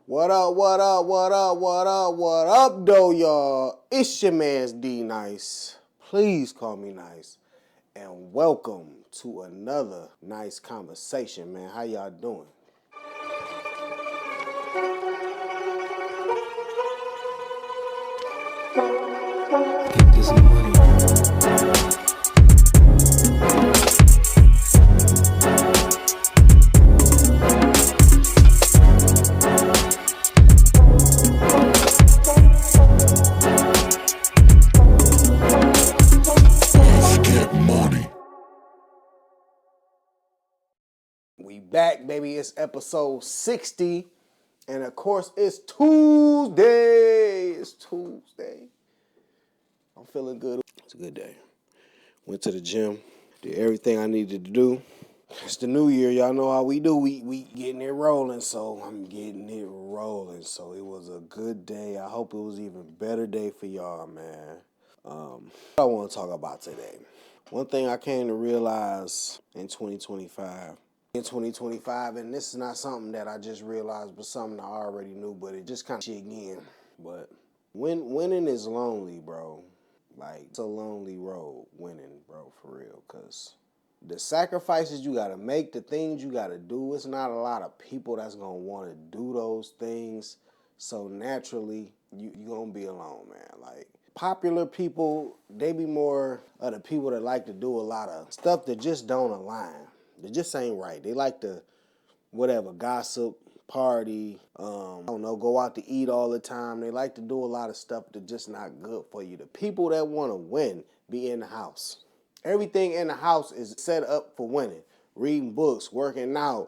What up, what up, what up, what up, what up, though, y'all? It's your man's D Nyce. Please call me Nyce. And welcome to another nice conversation, man. How y'all doing? Think there's no money. We back, baby. It's episode 60. And of course, it's Tuesday. It's Tuesday. I'm feeling good. It's a good day. Went to the gym. Did everything I needed to do. It's the new year. Y'all know how we do. We getting it rolling. So I'm getting it rolling. So it was a good day. I hope it was even better day for y'all, man. What I want to talk about today. One thing I came to realize in 2025. And this is not something that I just realized, but something I already knew, but it just kind of shit again. But winning is lonely, bro. Like, it's a lonely road, winning, bro, for real. Because the sacrifices you got to make, the things you got to do, it's not a lot of people that's going to want to do those things. So naturally, you're going to be alone, man. Like, popular people, they be more of the people that like to do a lot of stuff that just don't align. They just ain't right. They like to, whatever, gossip, party, I don't know, go out to eat all the time. They like to do a lot of stuff that's just not good for you. The people that want to win be in the house. Everything in the house is set up for winning. Reading books, working out,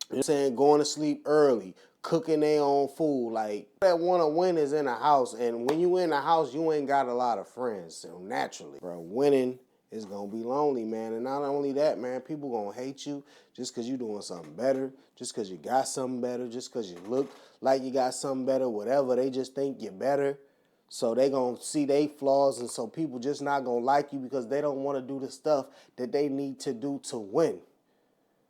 you know what I'm saying, going to sleep early, cooking their own food. Like, that want to win is in the house. And when you in the house, you ain't got a lot of friends. So naturally, bro, winning is going to be lonely, man. And not only that, man, people going to hate you just because you doing something better, just because you got something better, just because you look like you got something better, whatever. They just think you're better. So they going to see they flaws, and so people just not going to like you because they don't want to do the stuff that they need to do to win.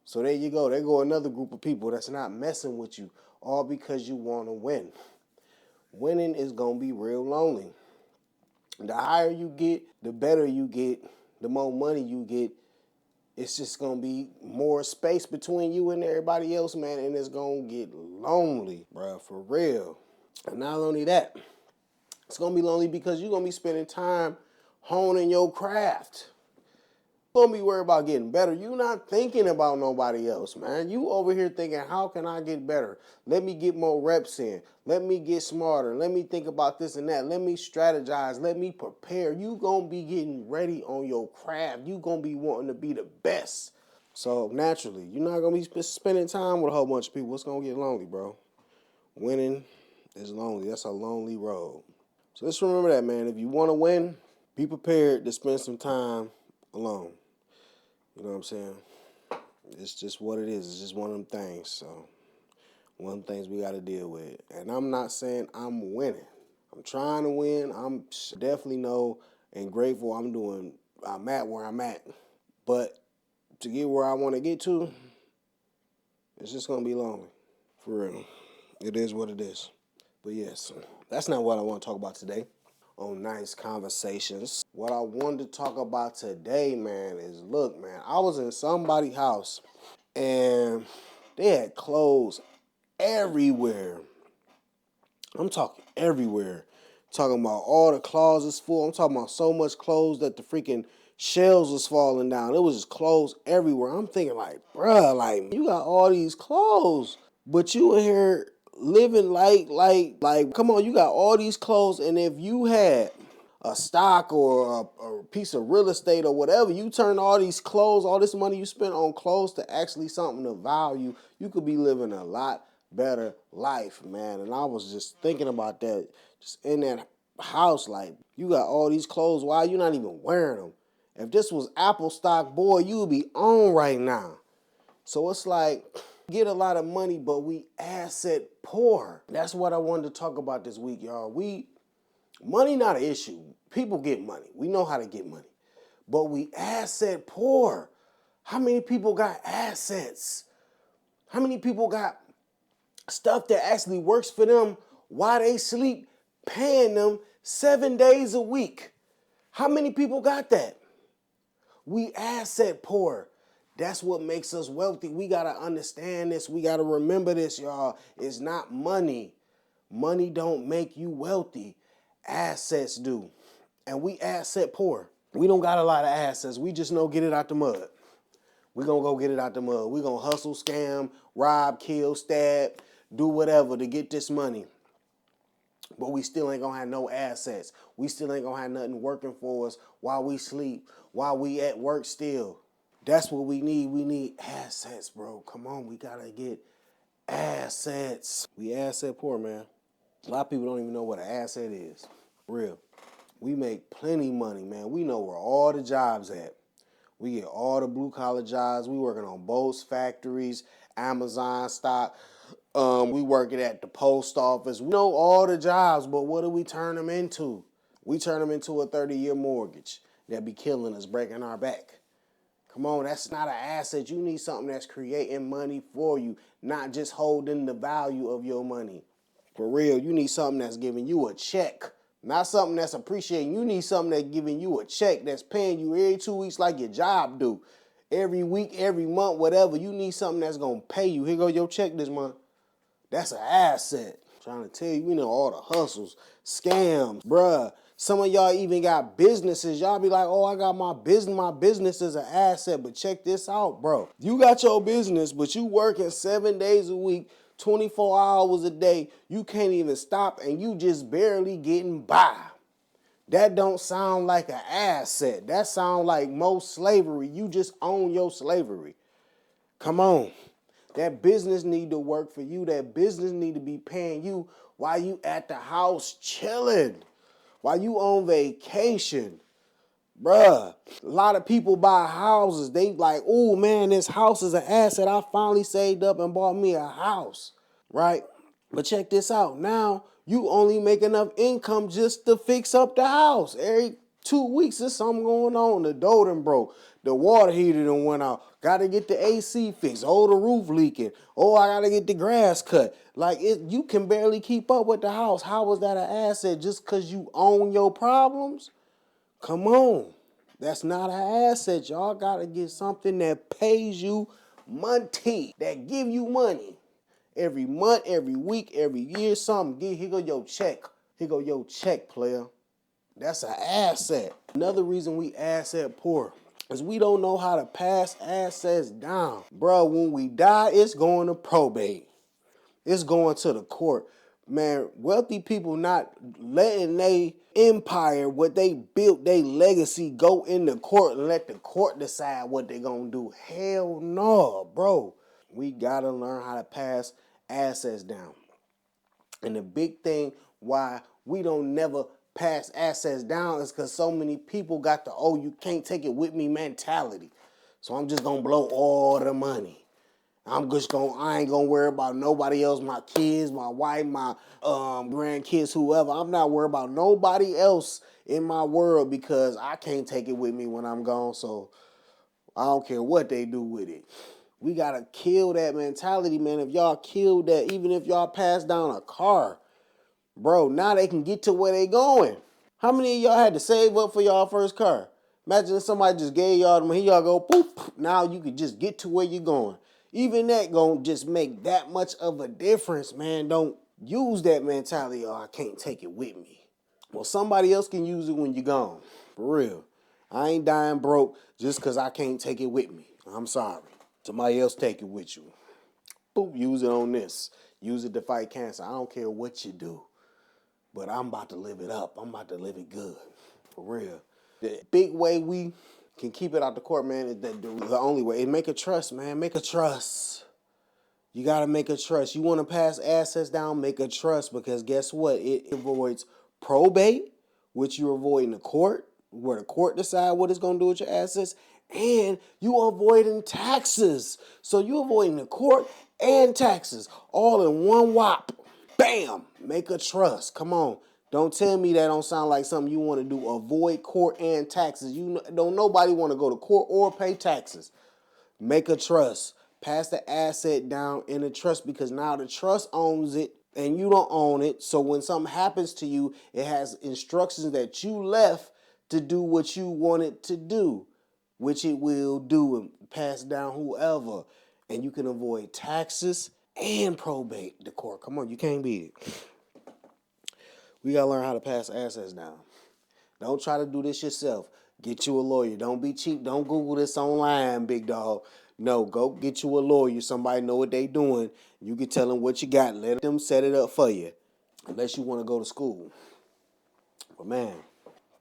So there you go. There go another group of people that's not messing with you, all because you want to win. Winning is going to be real lonely. The higher you get, the better you get, the more money you get. It's just going to be more space between you and everybody else, man, and it's going to get lonely, bro, for real. And not only that, it's going to be lonely because you're going to be spending time honing your craft. You're going to be worried about getting better. You're not thinking about nobody else, man. You over here thinking, how can I get better? Let me get more reps in. Let me get smarter. Let me think about this and that. Let me strategize. Let me prepare. You going to be getting ready on your craft. You going to be wanting to be the best. So naturally, you're not going to be spending time with a whole bunch of people. It's going to get lonely, bro. Winning is lonely. That's a lonely road. So let's remember that, man. If you want to win, be prepared to spend some time alone. You know what I'm saying? It's just what it is. It's just one of them things. So, one of them things we got to deal with. And I'm not saying I'm winning. I'm trying to win. I'm definitely know and grateful I'm at where I'm at. But to get where I want to get to, it's just going to be lonely. For real. It is what it is. But yes, that's not what I want to talk about today on Nice Conversations. What I wanted to talk about today, man, is look, man, I was in somebody's house and they had clothes everywhere. I'm talking everywhere. Talking about all the closets full. I'm talking about so much clothes that the freaking shelves was falling down. It was just clothes everywhere. I'm thinking like, bruh, like, you got all these clothes, but you in here living like, come on, you got all these clothes, and if you had a stock or a piece of real estate or whatever, you turn all these clothes, all this money you spent on clothes to actually something of value, you could be living a lot better life, man. And I was just thinking about that, just in that house, like, you got all these clothes, why you not even wearing them? If this was Apple stock, boy, you would be on right now. So it's like, get a lot of money, but we asset poor. That's what I wanted to talk about this week, y'all. Money not an issue. People get money. We know how to get money. But we asset poor. How many people got assets? How many people got Stuff that actually works for them while they sleep, paying them 7 days a week. How many people got that? We asset poor. That's what makes us wealthy. We got to understand this. We got to remember this, y'all. It's not money. Money don't make you wealthy. Assets do. And we asset poor. We don't got a lot of assets. We just know get it out the mud. We gonna go get it out the mud. We gonna hustle, scam, rob, kill, stab, do whatever to get this money. But we still ain't gonna have no assets. We still ain't gonna have nothing working for us while we sleep, while we at work still. That's what we need. We need assets, bro. Come on, we gotta get assets. We asset poor, man. A lot of people don't even know what an asset is. Real. We make plenty money, man. We know where all the jobs at. We get all the blue collar jobs. We working on boats, factories, Amazon stock. We working at the post office. We know all the jobs, but what do we turn them into? We turn them into a 30-year mortgage that be killing us, breaking our back. Come on, that's not an asset. You need something that's creating money for you, not just holding the value of your money. For real, you need something that's giving you a check. Not something that's appreciating. You need something that's giving you a check, that's paying you every 2 weeks like your job do. Every week, every month, whatever. You need something that's going to pay you. Here go your check this month. That's an asset. I'm trying to tell you, we know all the hustles, scams, bruh. Some of y'all even got businesses. Y'all be like, oh, I got my business. My business is an asset. But check this out, bro. You got your business, but you working 7 days a week, 24 hours a day. You can't even stop, and you just barely getting by. That don't sound like an asset. That sound like most slavery. You just own your slavery. Come on. That business need to work for you. That business need to be paying you while you at the house chilling, while you on vacation. Bruh, a lot of people buy houses. They like, oh man, this house is an asset. I finally saved up and bought me a house, right? But check this out. Now you only make enough income just to fix up the house. Every 2 weeks there's something going on. The door done broke. The water heater done went out. Got to get the AC fixed. Oh, the roof leaking. Oh, I got to get the grass cut. Like, you can barely keep up with the house. How was that an asset just because you own your problems? Come on. That's not an asset. Y'all got to get something that pays you money, that give you money. Every month, every week, every year, something. Here go your check. Here go your check, player. That's an asset. Another reason we asset poor is we don't know how to pass assets down. Bro, when we die, it's going to probate. It's going to the court. Man, wealthy people not letting they empire, what they built, their legacy, go in the court and let the court decide what they gonna do. Hell no, bro. We gotta learn how to pass assets down. And the big thing why we don't never pass assets down is because so many people got the, oh, you can't take it with me mentality. So I'm just gonna blow all the money. I ain't gonna worry about nobody else, my kids, my wife, my grandkids, whoever. I'm not worried about nobody else in my world because I can't take it with me when I'm gone. So I don't care what they do with it. We gotta kill that mentality, man. If y'all kill that, even if y'all pass down a car, bro, now they can get to where they going. How many of y'all had to save up for y'all first car? Imagine if somebody just gave y'all the money, here y'all go, poof, now you can just get to where you're going. Even that gonna just make that much of a difference, man. Don't use that mentality, oh, I can't take it with me. Well, somebody else can use it when you're gone. For real. I ain't dying broke just because I can't take it with me. I'm sorry. Somebody else take it with you. Boop, use it on this. Use it to fight cancer. I don't care what you do. But I'm about to live it up. I'm about to live it good. For real. The big way we can keep it out the court, man, is that the only way. And make a trust, man. Make a trust. You got to make a trust. You want to pass assets down, make a trust, because guess what? It avoids probate, which you're avoiding the court, where the court decide what it's going to do with your assets, and you avoiding taxes. So you avoiding the court and taxes all in one whop. Bam! Make a trust. Come on. Don't tell me that don't sound like something you want to do. Avoid court and taxes. Don't nobody want to go to court or pay taxes. Make a trust. Pass the asset down in a trust because now the trust owns it and you don't own it. So when something happens to you, it has instructions that you left to do what you want it to do, which it will do and pass down whoever. And you can avoid taxes and probate the court. Come on, you can't beat it. We gotta learn how to pass assets down. Don't try to do this yourself. Get you a lawyer. Don't be cheap. Don't Google this online, big dog. No, go get you a lawyer. Somebody know what they doing. You can tell them what you got. Let them set it up for you. Unless you want to go to school. But man.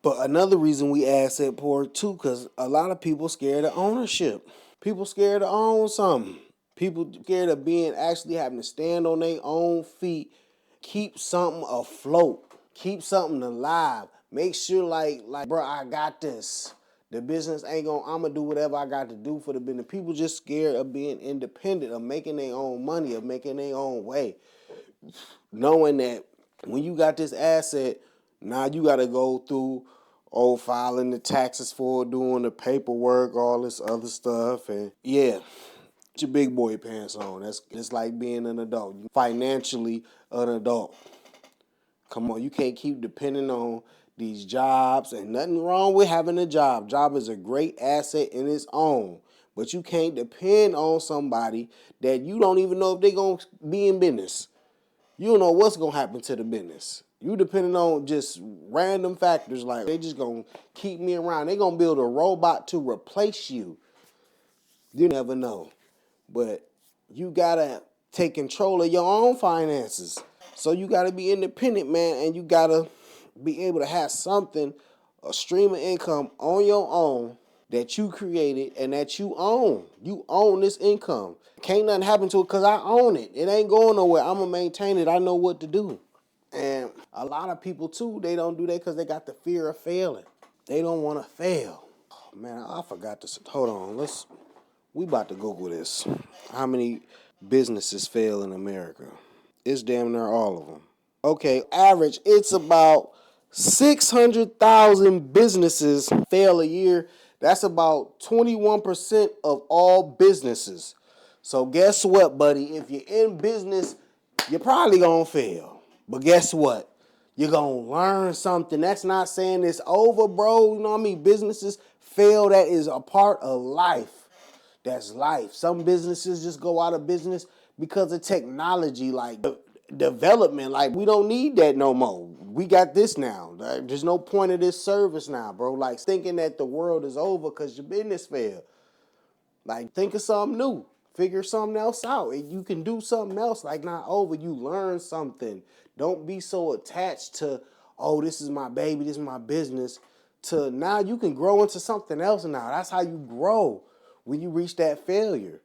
But another reason we asset poor too, because a lot of people scared of ownership. People scared to own something. People scared of being actually having to stand on their own feet, keep something afloat, keep something alive. Make sure like, bro, I got this. The business ain't I'ma do whatever I got to do for the business. People just scared of being independent, of making their own money, of making their own way. Knowing that when you got this asset, now you got to go through filing the taxes for it, doing the paperwork, all this other stuff. And yeah, get your big boy pants on. It's like being an adult. Financially an adult. Come on, you can't keep depending on these jobs, and nothing wrong with having a job. Job is a great asset in its own, but you can't depend on somebody that you don't even know if they're going to be in business. You don't know what's going to happen to the business. You depending on just random factors like they just going to keep me around. They're going to build a robot to replace you. You never know. But you got to take control of your own finances. So you got to be independent, man, and you got to be able to have something, a stream of income on your own that you created and that you own. You own this income. Can't nothing happen to it because I own it. It ain't going nowhere. I'm going to maintain it. I know what to do. And a lot of people, too, they don't do that because they got the fear of failing. They don't want to fail. Oh, man, I forgot to... Hold on. We about to Google this. How many businesses fail in America? It's damn near all of them. Okay, average, it's about 600,000 businesses fail a year. That's about 21% of all businesses. So guess what, buddy? If you're in business, you're probably going to fail. But guess what? You're going to learn something. That's not saying it's over, bro. You know what I mean? Businesses fail. That is a part of life. That's life. Some businesses just go out of business because of technology, like development. Like, we don't need that no more. We got this now. Like, there's no point of this service now, bro. Like, thinking that the world is over because your business failed. Like, think of something new. Figure something else out. You can do something else. Like, not over. You learn something. Don't be so attached to, oh, this is my baby, this is my business, to now you can grow into something else now. That's how you grow when you reach that failure.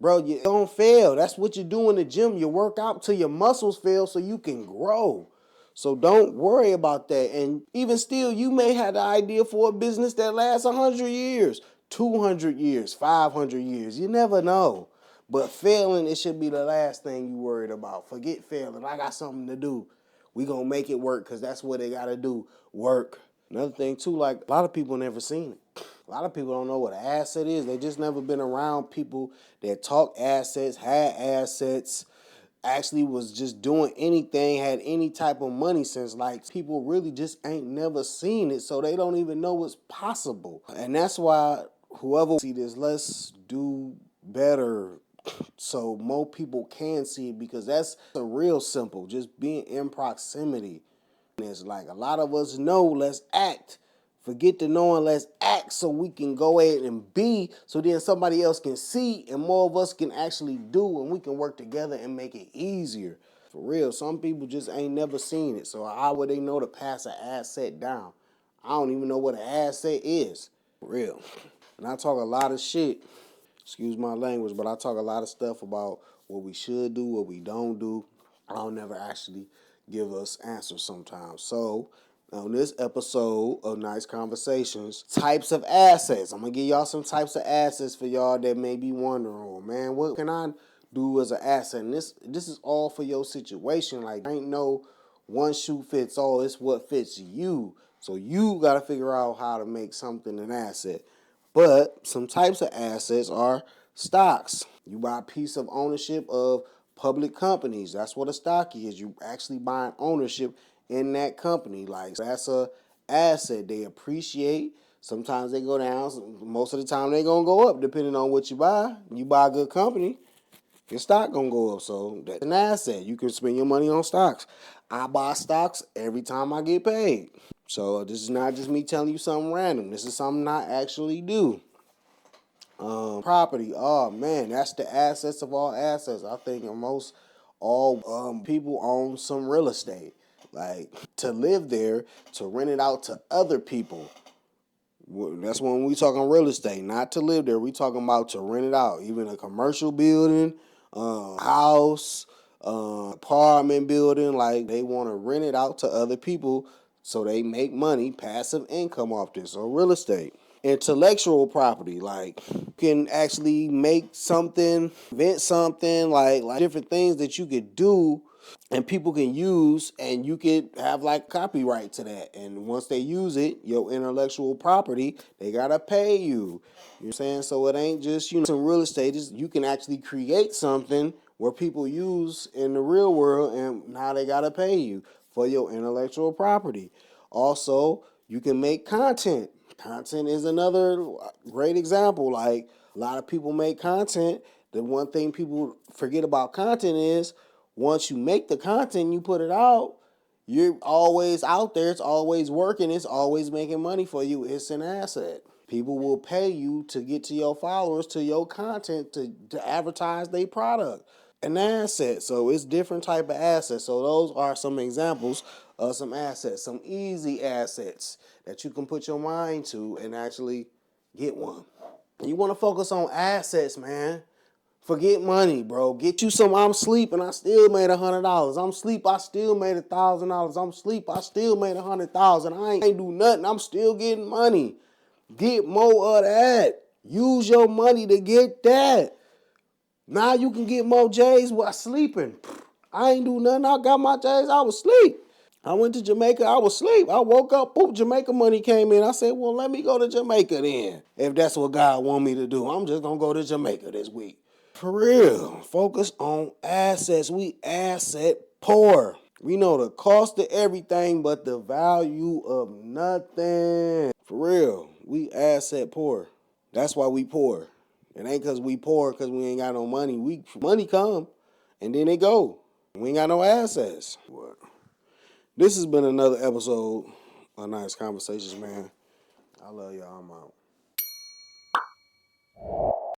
Bro, you don't fail. That's what you do in the gym. You work out till your muscles fail so you can grow. So don't worry about that. And even still, you may have the idea for a business that lasts 100 years, 200 years, 500 years. You never know. But failing, it should be the last thing you worried about. Forget failing. I got something to do. We gonna make it work because that's what they gotta do, work. Another thing too, like a lot of people never seen it. A lot of people don't know what an asset is. They just never been around people that talk assets, had assets, actually was just doing anything, had any type of money since. Like, people really just ain't never seen it, so they don't even know what's possible. And that's why whoever see this, let's do better so more people can see it, because that's a real simple, just being in proximity. It's like a lot of us know, let's act. Forget the knowing, let's act so we can go ahead and be, so then somebody else can see and more of us can actually do, and we can work together and make it easier. For real, some people just ain't never seen it, so how would they know to pass an asset down? I don't even know what an asset is. For real. And I talk a lot of shit, excuse my language, but I talk a lot of stuff about what we should do, what we don't do. I don't never actually give us answers sometimes. So, on this episode of Nyce Conversations, types of assets. I'm going to give y'all some types of assets for y'all that may be wondering, oh, man, what can I do as an asset? And this is all for your situation. Like, ain't no one shoe fits all. It's what fits you. So you got to figure out how to make something an asset. But some types of assets are Stocks. You buy a piece of ownership of public companies. That's what a stock is. You actually buying ownership in that company. Like, that's a asset. They appreciate. Sometimes they go down. Most of the time they gonna go up depending on what you buy. You buy a good company, your stock gonna go up. So that's an asset. You can spend your money on stocks. I buy stocks every time I get paid. So this is not just me telling you something random. This is something I actually do. Property. Oh man, that's the assets of all assets. I think most all people own some real estate. Like, to live there, to rent it out to other people. That's when we talking real estate, not to live there. We talking about to rent it out, even a commercial building, house, apartment building. Like, they want to rent it out to other people so they make money, passive income off this. So real estate. Intellectual property, like, you can actually make something, invent something, like different things that you could do and people can use, and you could have like copyright to that. And once they use it, your intellectual property, they gotta pay you. You know what I'm saying? So it ain't just, some real estate. You can actually create something where people use in the real world, and now they gotta pay you for your intellectual property. Also, you can make content. Content is another great example. Like, a lot of people make content. The one thing people forget about content is, once you make the content, you put it out, you're always out there. It's always working. It's always making money for you. It's an asset. People will pay you to get to your followers, to your content, to advertise their product. An asset. So it's different type of assets. So those are some examples of some assets, some easy assets that you can put your mind to and actually get one. You want to focus on assets, man. Forget money, bro. Get you some. I'm sleep and I still made $100. I'm sleep, I still made $1,000. I'm sleep, I still made 100,000. I ain't do nothing. I'm still getting money. Get more of that. Use your money to get that. Now you can get more J's while sleeping. I ain't do nothing. I got my J's. I was asleep. I went to Jamaica. I was asleep. I woke up. Boop, Jamaica money came in. I said, well, let me go to Jamaica then. If that's what God want me to do. I'm just going to go to Jamaica this week. For real. Focus on assets. We asset poor. We know the cost of everything but the value of nothing. For real. We asset poor. That's why we poor. It ain't because we poor because we ain't got no money. Money come and then it go. We ain't got no assets. What? This has been another episode of Nyce Conversations, man. I love y'all. I'm out.